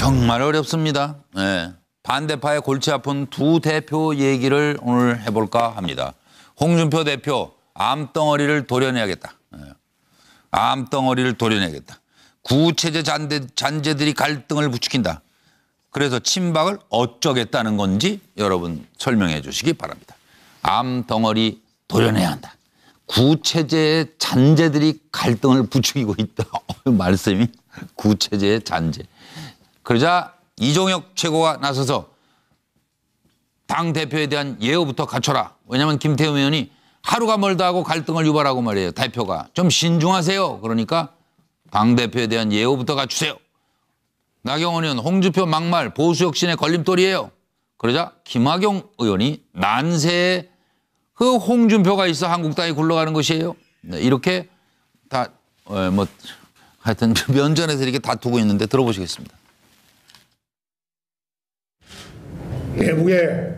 정말 어렵습니다. 네. 반대파의 골치 아픈 두 대표 얘기를 오늘 해볼까 합니다. 홍준표 대표, 암덩어리를 도려내야겠다. 네. 암덩어리를 도려내야겠다. 구체제 잔재들이 갈등을 부추긴다. 그래서 친박을 어쩌겠다는 건지 여러분 설명해 주시기 바랍니다. 암덩어리 도려내야 한다. 구체제의 잔재들이 갈등을 부추기고 있다. 말씀이 구체제의 잔재. 그러자 이종혁 최고가 나서서 당대표에 대한 예우부터 갖춰라. 왜냐하면 김태흠 의원이 하루가 멀다 하고 갈등을 유발하고 말이에요. 대표가. 좀 신중하세요. 그러니까 당대표에 대한 예우부터 갖추세요. 나경원 의원 홍준표 막말 보수 혁신의 걸림돌이에요. 그러자 김학용 의원이 난세에 그 홍준표가 있어 한국당이 굴러가는 것이에요. 네, 이렇게 다 하여튼 면전에서 이렇게 다투고 있는데 들어보시겠습니다. 내부에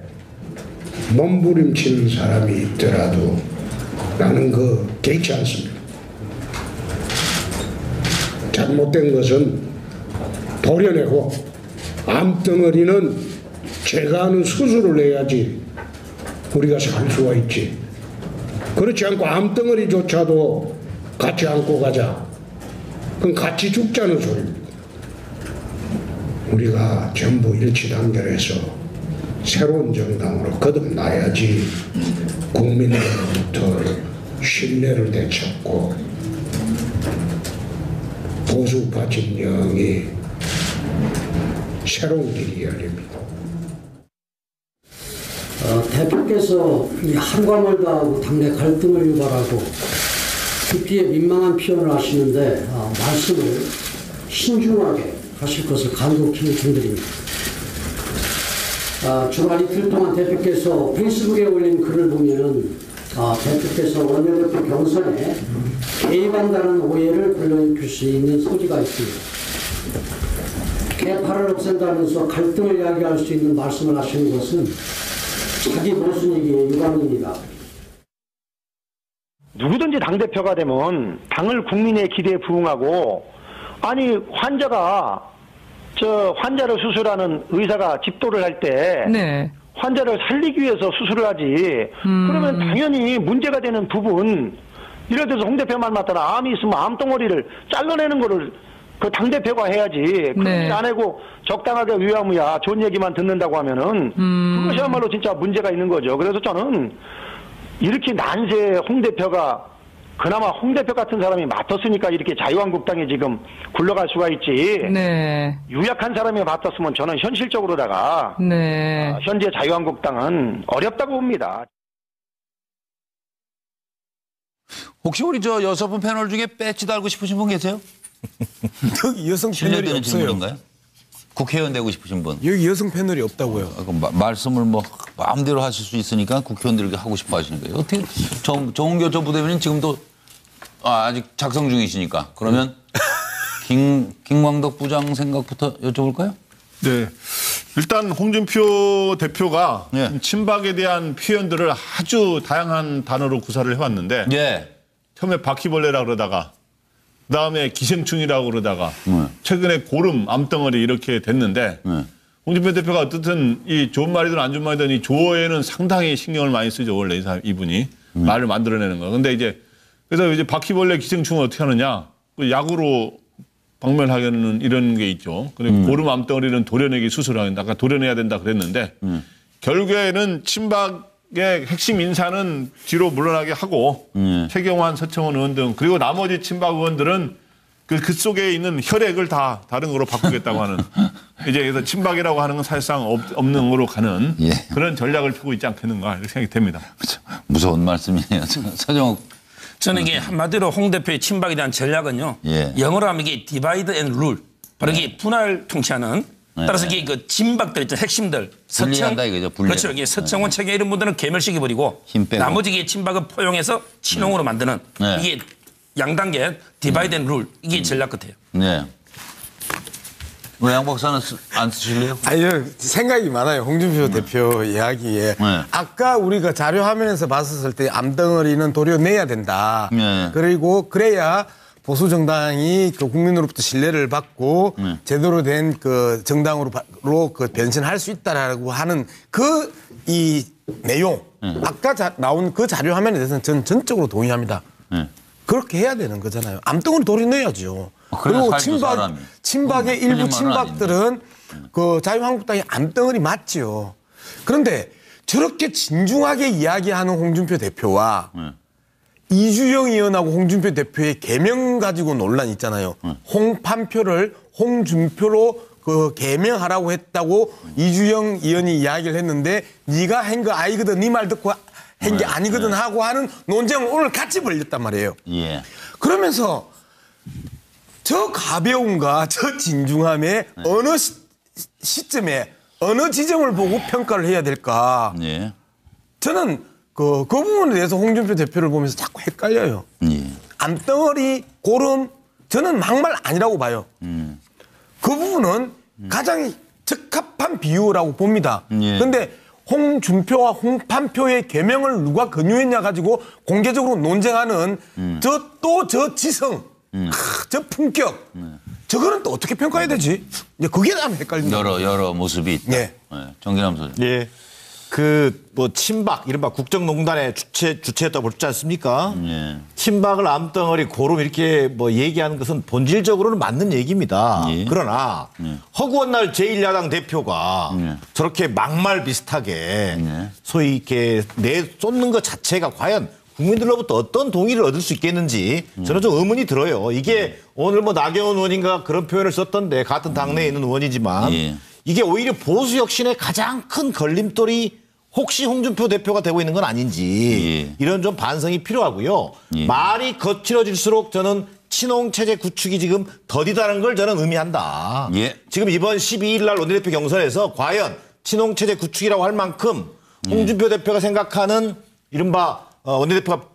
몸부림치는 사람이 있더라도 나는 개의치 않습니다. 잘못된 것은 도려내고 암덩어리는 제가 하는 수술을 해야지 우리가 살 수가 있지. 그렇지 않고 암덩어리조차도 같이 안고 가자. 그건 같이 죽자는 소리입니다. 우리가 전부 일치단결해서 새로운 정당으로 거듭나야지 국민들로부터 신뢰를 되찾고 보수파 진영이 새로운 길이 열립니다. 대표께서 하루가 멀다 하고 당내 갈등을 유발하고 듣기에 민망한 표현을 하시는데 말씀을 신중하게 하실 것을 간곡히 요청드립니다. 주말 이틀 동안 대표께서 페이스북에 올린 글을 보면 대표께서 원내대표 경선에 개입한다는 오해를 불러일으킬 수 있는 소지가 있습니다. 개파를 없앤다면서 갈등을 이야기할 수 있는 말씀을 하시는 것은 자기 모순이기에 유감입니다. 누구든지 당대표가 되면 당을 국민의 기대에 부응하고 아니 환자를 수술하는 의사가 집도를 할 때 네. 환자를 살리기 위해서 수술을 하지 그러면 당연히 문제가 되는 부분 예를 들어서 홍 대표 말 맞다나 암이 있으면 암덩어리를 잘라내는 거를 그 당대표가 해야지 그런 일 안 하고 적당하게 위야무야 좋은 얘기만 듣는다고 하면은 그것이야말로 진짜 문제가 있는 거죠. 그래서 저는 이렇게 난세 홍 대표가 그나마 홍 대표 같은 사람이 맡았으니까 이렇게 자유한국당에 지금 굴러갈 수가 있지. 네. 유약한 사람이 맡았으면 저는 현실적으로다가 현재 자유한국당은 어렵다고 봅니다. 혹시 우리 저 여섯 분 패널 중에 배지 달고 싶으신 분 계세요? 여기 여성 패널이 없어요. 질문인가요? 국회의원 되고 싶으신 분. 여기 여성 패널이 없다고요. 말씀을 마음대로 하실 수 있으니까 국회의원들에게 하고 싶어 하시는 거예요. 어떻게 정은교 전 부대변인 지금도 아직 작성 중이시니까 그러면 김광덕 부장 생각부터 여쭤볼까요? 네. 일단 홍준표 대표가 네. 친박에 대한 표현들을 아주 다양한 단어로 구사를 해왔는데 네. 처음에 바퀴벌레라 그러다가 그다음에 기생충이라고 그러다가 최근에 고름, 암덩어리 이렇게 됐는데 홍준표 대표가 어떻든 이 좋은 말이든 안 좋은 말이든 이 조어에는 상당히 신경을 많이 쓰죠. 원래 이분이 말을 만들어내는 거. 근데 그래서 이제 바퀴벌레 기생충을 어떻게 하느냐. 그 약으로 박멸하게는 이런 게 있죠. 그리고 고름, 암덩어리는 도려내기 수술하는데 아까 도려내야 된다 그랬는데 결국에는 친박의 핵심 인사는 뒤로 물러나게 하고 최경환, 서청원 의원 등 그리고 나머지 친박 의원들은 그 속에 있는 혈액을 다 다른 거로 바꾸겠다고 하는 이제 그래서 친박이라고 하는 건 사실상 없는 거로 가는 그런 전략을 펴고 있지 않겠는가 이렇게 생각이 됩니다. 무서운 말씀이네요. 서정욱. 저는 이게 한마디로 홍 대표의 친박에 대한 전략은요. 영어로 하면 이게 디바이드 앤 룰. 바로 이게 분할 통치하는 따라서 이게 그 진박들 있죠. 핵심들. 분리한다 이거죠. 분리. 그렇죠. 이게 서청원 최경 이런 분들은 괴멸시켜버리고 나머지 이게 친박을 포용해서 친홍으로 만드는 이게 양단계 디바이드 앤 룰. 이게 전략 같아요. 네. 왜 양 박사는 안 쓰실래요? 아니요. 생각이 많아요. 홍준표 대표 이야기에. 아까 우리가 자료 화면에서 봤었을 때 암덩어리는 도려내야 된다. 그리고 그래야 보수 정당이 그 국민으로부터 신뢰를 받고 제대로 된 그 정당으로 그 변신할 수 있다라고 하는 그 이 내용 아까 나온 그 자료 화면에 대해서는 저는 전적으로 동의합니다. 그렇게 해야 되는 거잖아요. 암덩어리 돌이 넣어야죠. 그리고 친박의 일부 친박들은 그 자유한국당의 암덩어리 맞지요. 그런데 저렇게 진중하게 이야기하는 홍준표 대표와 이주영 의원하고 홍준표 대표의 개명 가지고 논란 있잖아요. 홍판표를 홍준표로 그 개명하라고 했다고 이주영 의원이 이야기를 했는데 네가 한 거 아니거든, 네 말 듣고 한 게 아니거든 하고 하는 논쟁을 오늘 같이 벌였단 말이에요. 예. 그러면서 저 가벼움과 저 진중함에 어느 시점에 어느 지점을 보고 평가를 해야 될까? 예. 저는 그 부분에 대해서 홍준표 대표를 보면서 자꾸 헷갈려요. 예. 암덩어리, 고름, 저는 막말 아니라고 봐요. 그 부분은 가장 적합한 비유라고 봅니다. 그런데 홍준표와 홍판표의 개명을 누가 권유했냐 가지고 공개적으로 논쟁하는 저 지성, 저 품격, 저거는 또 어떻게 평가해야 되지? 이제 그게 나면 헷갈립니다. 여러 모습이 있다. 예. 정기남 소장. 예. 뭐 친박 이른바 국정농단의 주체였다고 볼 수 있지 않습니까? 예. 친박을 암덩어리 고름 이렇게 뭐 얘기하는 것은 본질적으로는 맞는 얘기입니다. 예. 그러나 허구한 날 제1야당 대표가 저렇게 막말 비슷하게 소위 이렇게 내쏟는 것 자체가 과연 국민들로부터 어떤 동의를 얻을 수 있겠는지 저는 좀 의문이 들어요. 이게 오늘 뭐 나경원 의원인가 그런 표현을 썼던데 같은 당내에 있는 의원이지만 이게 오히려 보수 혁신의 가장 큰 걸림돌이 혹시 홍준표 대표가 되고 있는 건 아닌지 이런 좀 반성이 필요하고요. 말이 거칠어질수록 저는 친홍체제 구축이 지금 더디다는 걸 저는 의미한다. 지금 이번 12일 날 원내대표 경선에서 과연 친홍체제 구축이라고 할 만큼 홍준표 대표가 생각하는 이른바 원내대표가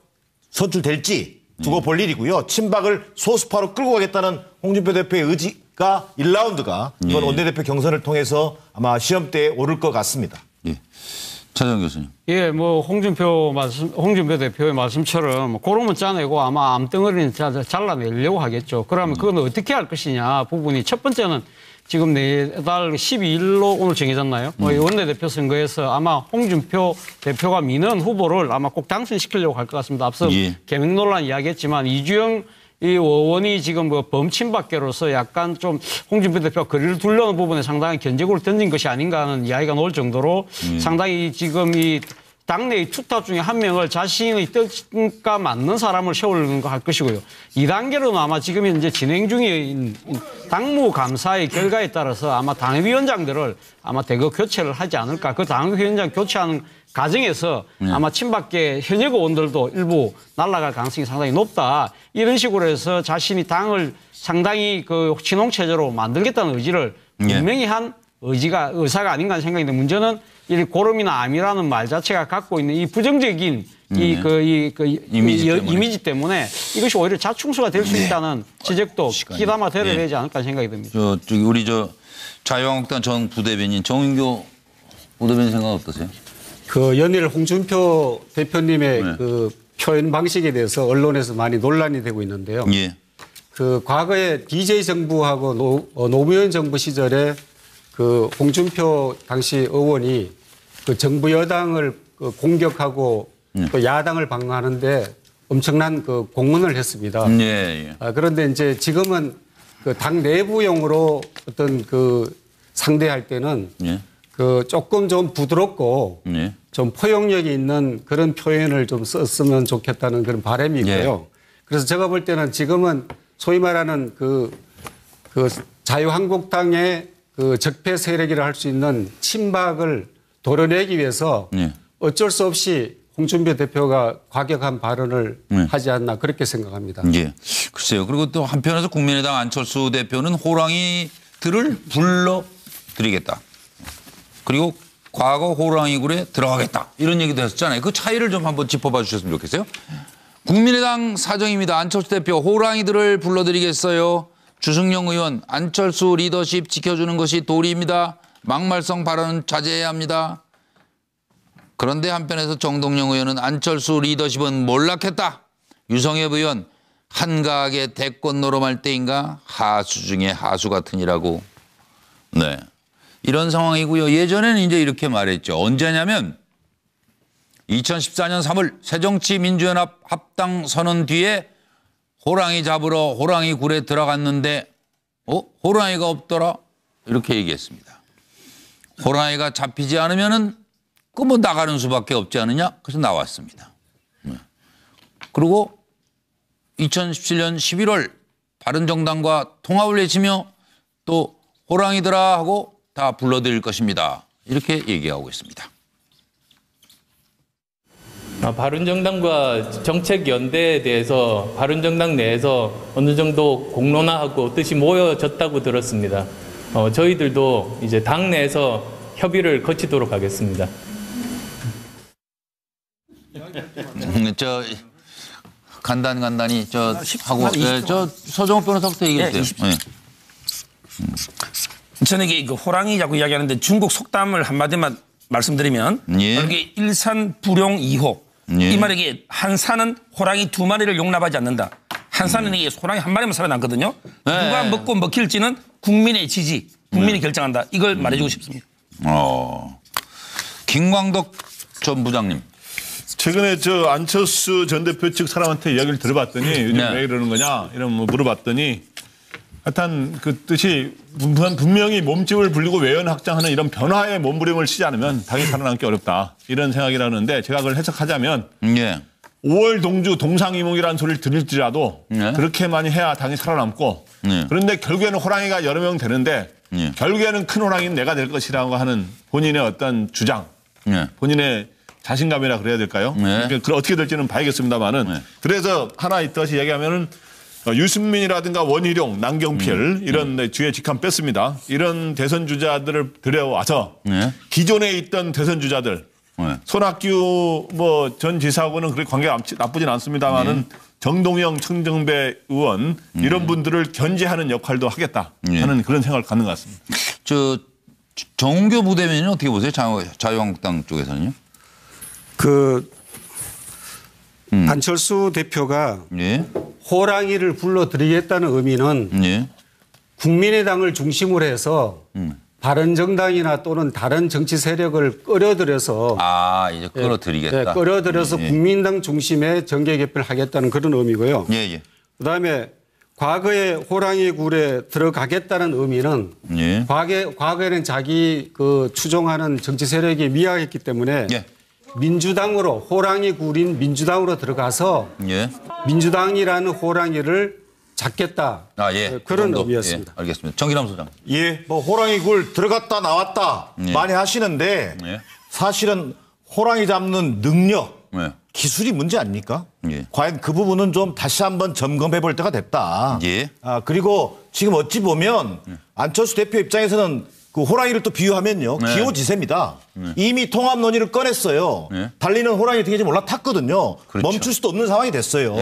선출될지 두고 볼 일이고요. 친박을 소수파로 끌고 가겠다는 홍준표 대표의 의지가 1라운드가 이번 원내대표 경선을 통해서 아마 시험대에 오를 것 같습니다. 차정 교수님. 예, 뭐 홍준표 대표의 말씀처럼 고름은 짜내고 아마 암덩어리는 잘라내려고 하겠죠. 그러면 그건 어떻게 할 것이냐 부분이 첫 번째는 지금 내달 12일로 오늘 정해졌나요? 원내대표 선거에서 아마 홍준표 대표가 미는 후보를 아마 꼭 당선시키려고 할 것 같습니다. 앞서 개명 논란 이야기했지만 이주영 이 의원이 지금 뭐 범친박계로서 약간 좀 홍준표 대표가 거리를 두려는 부분에 상당히 견제구를 던진 것이 아닌가 하는 이야기가 나올 정도로 상당히 지금 이 당내의 투탑 중에 한 명을 자신의 뜻과 맞는 사람을 세우려는 거 할 것이고요. 2단계로는 아마 지금 현재 진행 중인 당무감사의 결과에 따라서 아마 당협위원장들을 아마 대거 교체를 하지 않을까. 그 당협위원장 교체하는 과정에서 아마 친박계 현역 의원들도 일부 날아갈 가능성이 상당히 높다. 이런 식으로 해서 자신이 당을 상당히 그 친홍체제로 만들겠다는 의지를 분명히 한 의사가 아닌가 하는 생각인데 문제는 이 고름이나 암이라는 말 자체가 갖고 있는 이 부정적인 이미지 때문에 이것이 오히려 자충수가 될 수 있다는 지적도 귀담아 들어야 되지 않을까 하는 생각이 듭니다. 우리 자유한국당 전 부대변인 정인교 부대변인 생각 어떠세요? 그 연일 홍준표 대표님의 그 표현 방식에 대해서 언론에서 많이 논란이 되고 있는데요. 그 과거에 DJ 정부하고 노무현 정부 시절에 그 홍준표 당시 의원이 그 정부 여당을 공격하고 또 야당을 방어하는데 엄청난 그 공헌을 했습니다. 그런데 이제 지금은 그 당 내부용으로 어떤 그 상대할 때는 그 조금 좀 부드럽고 좀 포용력이 있는 그런 표현을 좀 썼으면 좋겠다는 그런 바람이 있고요. 그래서 제가 볼 때는 지금은 소위 말하는 그 자유한국당의 그 적폐 세력이라 할 수 있는 친박을 도려내기 위해서 어쩔 수 없이 홍준표 대표가 과격한 발언을 하지 않나 그렇게 생각합니다. 글쎄요. 그리고 또 한편에서 국민의당 안철수 대표는 호랑이들을 불러드리겠다. 그리고 과거 호랑이 굴에 들어가겠다. 이런 얘기도 했었잖아요. 그 차이를 좀 한번 짚어봐 주셨으면 좋겠어요. 국민의당 사정입니다. 안철수 대표 호랑이들을 불러드리겠어요. 주승용 의원 안철수 리더십 지켜주는 것이 도리입니다. 막말성 발언은 자제해야 합니다. 그런데 한편에서 정동영 의원은 안철수 리더십은 몰락했다. 유성엽 의원 한가하게 대권 노름할 때인가 하수 중에 하수 같으니라고. 네. 이런 상황이고요. 예전에는 이제 이렇게 말했죠. 언제냐면 2014년 3월 새정치민주연합 합당 선언 뒤에 호랑이 잡으러 호랑이 굴에 들어갔는데 호랑이가 없더라 이렇게 얘기했습니다. 호랑이가 잡히지 않으면은 뭐 나가는 수밖에 없지 않느냐 그래서 나왔습니다. 그리고 2017년 11월 바른정당과 통합을 외치며 또 호랑이들아 하고 다 불러드릴 것입니다. 이렇게 얘기하고 있습니다. 바른정당과 정책 연대에 대해서 바른정당 내에서 어느 정도 공론화하고 뜻이 모여졌다고 들었습니다. 저희들도 이제 당 내에서 협의를 거치도록 하겠습니다. 저 간단히 저 하고 저 서정욱 변호사부터 얘기해 주세요. 네. 저는 이게 그 호랑이 자꾸 이야기하는데 중국 속담을 한마디만 말씀드리면 이게 일산불용 2호. 이 말이 이게 한 산은 호랑이 2마리를 용납하지 않는다. 한 산은 이게 호랑이 한 마리만 살아남거든요. 누가 먹고 먹힐지는 국민의 지지, 국민이 결정한다. 이걸 말해주고 싶습니다. 김광덕 전 부장님. 최근에 저 안철수 전 대표 측 사람한테 이야기를 들어봤더니 요즘 왜 이러는 거냐 이런 뭐 물어봤더니 하여튼 그 뜻이 분명히 몸집을 불리고 외연 확장하는 이런 변화의 몸부림을 치지 않으면 당이 살아남기 어렵다. 이런 생각이라는데 제가 그걸 해석하자면 5월 동주 동상이몽이라는 소리를 들을지라도 그렇게 많이 해야 당이 살아남고 그런데 결국에는 호랑이가 여러 명 되는데 결국에는 큰 호랑이는 내가 될 것이라고 하는 본인의 어떤 주장, 본인의 자신감이라 그래야 될까요? 그걸 어떻게 될지는 봐야겠습니다만은 그래서 하나 있다시 얘기하면은 유승민이라든가 원희룡, 남경필 이런 주에 직함 뺐습니다. 이런 대선 주자들을 들여와서 기존에 있던 대선 주자들 손학규 뭐 전 지사하고는 그렇게 관계가 나쁘진 않습니다만은 정동영, 청정배 의원 이런 분들을 견제하는 역할도 하겠다 하는 그런 생각을 갖는 것 같습니다. 저 정은교 부대변인은 어떻게 보세요? 자유한국당 쪽에서는요? 안철수 대표가 호랑이를 불러드리겠다는 의미는 국민의당을 중심으로 해서 바른정당이나 또는 다른 정치 세력을 끌어들여서 이제 끌어들이겠다. 끌어들여서 국민당 중심의 정계 개편을 하겠다는 그런 의미고요. 그다음에 과거에 호랑이 굴에 들어가겠다는 의미는 과거에는 자기 그 추종하는 정치 세력이 미약했기 때문에 민주당으로 호랑이 굴인 민주당으로 들어가서 민주당이라는 호랑이를 잡겠다. 그런 의미였습니다. 알겠습니다. 정기남 소장. 뭐 호랑이 굴 들어갔다 나왔다 많이 하시는데 사실은 호랑이 잡는 능력, 기술이 문제 아닙니까? 과연 그 부분은 좀 다시 한번 점검해 볼 때가 됐다. 그리고 지금 어찌 보면 안철수 대표 입장에서는 그 호랑이를 또 비유하면요. 기호지세입니다. 이미 통합 논의를 꺼냈어요. 달리는 호랑이 어떻게 될지 올라탔거든요. 멈출 수도 없는 상황이 됐어요.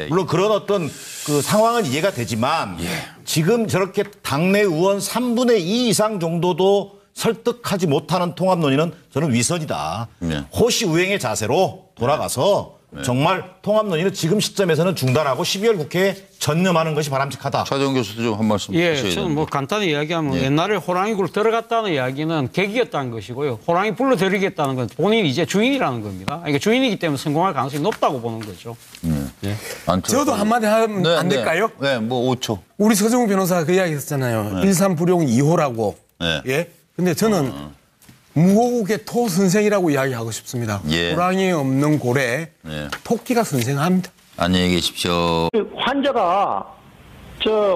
물론 그런 어떤 그 상황은 이해가 되지만 지금 저렇게 당내 의원 3분의 2 이상 정도도 설득하지 못하는 통합 논의는 저는 위선이다. 호시우행의 자세로 돌아가서 정말 통합 논의는 지금 시점에서는 중단하고 12월 국회에 전념하는 것이 바람직하다. 차재원 교수도 좀 한 말씀 하셔야 저는 뭐 간단히 이야기하면 옛날에 호랑이굴 들어갔다는 이야기는 계기였다는 것이고요. 호랑이 불러들이겠다는 건 본인이 이제 주인이라는 겁니다. 그러니까 주인이기 때문에 성공할 가능성이 높다고 보는 거죠. 저도 한마디 하면 안 될까요? 뭐 5초. 우리 서정욱 변호사가 그 이야기 했었잖아요. 일산불용 2호라고. 근데 저는 무고국의 토선생이라고 이야기하고 싶습니다. 호랑이 없는 골에 토끼가 선생합니다. 안녕히 계십시오. 환자가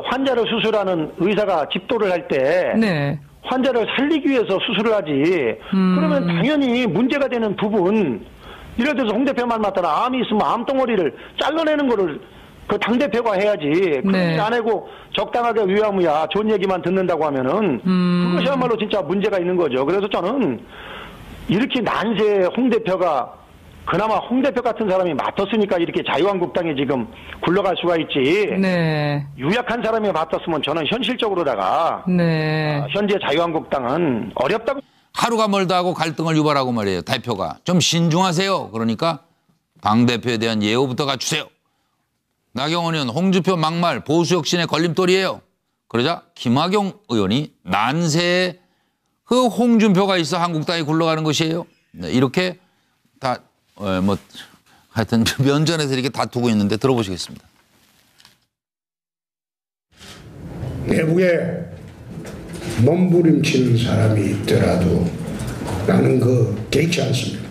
환자를 수술하는 의사가 집도를 할 때 환자를 살리기 위해서 수술을 하지. 그러면 당연히 문제가 되는 부분, 예를 들어서 홍 대표 말 맞다나 암이 있으면 암덩어리를 잘라내는 거를 그 당대표가 해야지. 그런 일 안 하고 적당하게 위야무야 좋은 얘기만 듣는다고 하면은 그것이야말로 진짜 문제가 있는 거죠. 그래서 저는 이렇게 난세 홍 대표가 그나마 홍 대표 같은 사람이 맡았으니까 이렇게 자유한국당에 지금 굴러갈 수가 있지. 유약한 사람이 맡았으면 저는 현실적으로다가 현재 자유한국당은 어렵다고. 하루가 멀다 하고 갈등을 유발하고 말이에요. 대표가. 좀 신중하세요. 그러니까 당대표에 대한 예우부터 갖추세요. 나경원 의원 홍준표 막말 보수혁신의 걸림돌이에요. 그러자 김학용 의원이 난세에 그 홍준표가 있어 한국당이 굴러가는 것이에요. 네, 이렇게 다 하여튼 면전에서 이렇게 다투고 있는데 들어보시겠습니다. 내부에 몸부림치는 사람이 있더라도 나는 개의치 않습니다.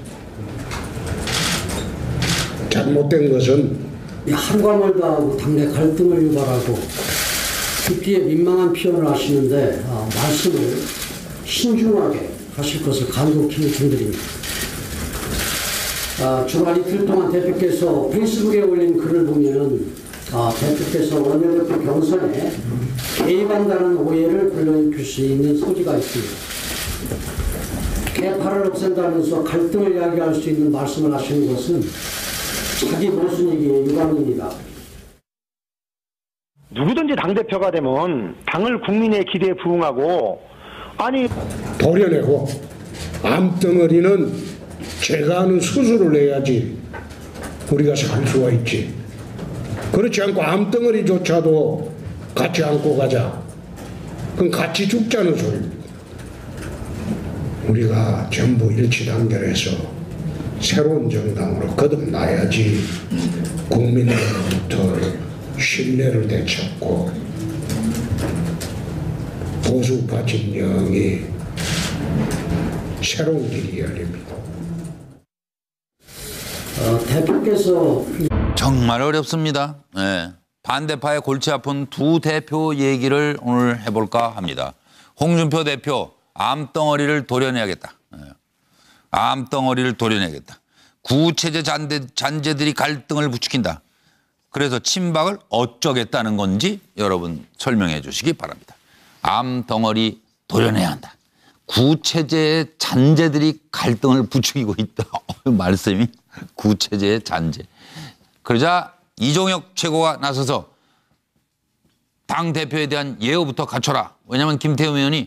잘못된 것은 한관월도 하고 당내 갈등을 유발하고 깊이에 민망한 표현을 하시는데 말씀을 신중하게 하실 것을 간곡히 요청드립니다. 주말 이틀 동안 대표께서 페이스북에 올린 글을 보면은 대표께서 원내대표 경선에 개입한다는 오해를 불러일으킬 수 있는 소지가 있습니다. 개파를 없앤다면서 갈등을 이야기할 수 있는 말씀을 하시는 것은 자기 모순이기에 유감입니다. 누구든지 당대표가 되면 당을 국민의 기대에 부응하고 도려내고 암덩어리는 제가 하는 수술을 해야지 우리가 살 수가 있지. 그렇지 않고 암덩어리조차도 같이 안고 가자. 그럼 같이 죽자는 소리입니다. 우리가 전부 일치단결해서 새로운 정당으로 거듭나야지 국민들로부터 신뢰를 되찾고 보수파 진영이 새로운 길이 열립니다. 대표께서 정말 어렵습니다. 네. 반대파의 골치 아픈 두 대표 얘기를 오늘 해볼까 합니다. 홍준표 대표 암덩어리를 도려내야겠다. 네. 암덩어리를 도려내야겠다. 구체제 잔재들이 갈등을 부추긴다. 그래서 친박을 어쩌겠다는 건지 여러분 설명해 주시기 바랍니다. 암덩어리 도려내야 한다. 구체제의 잔재들이 갈등을 부추기고 있다. 말씀이 구체제의 잔재. 그러자 이종혁 최고가 나서서 당 대표에 대한 예우부터 갖춰라. 왜냐하면 김태우 의원이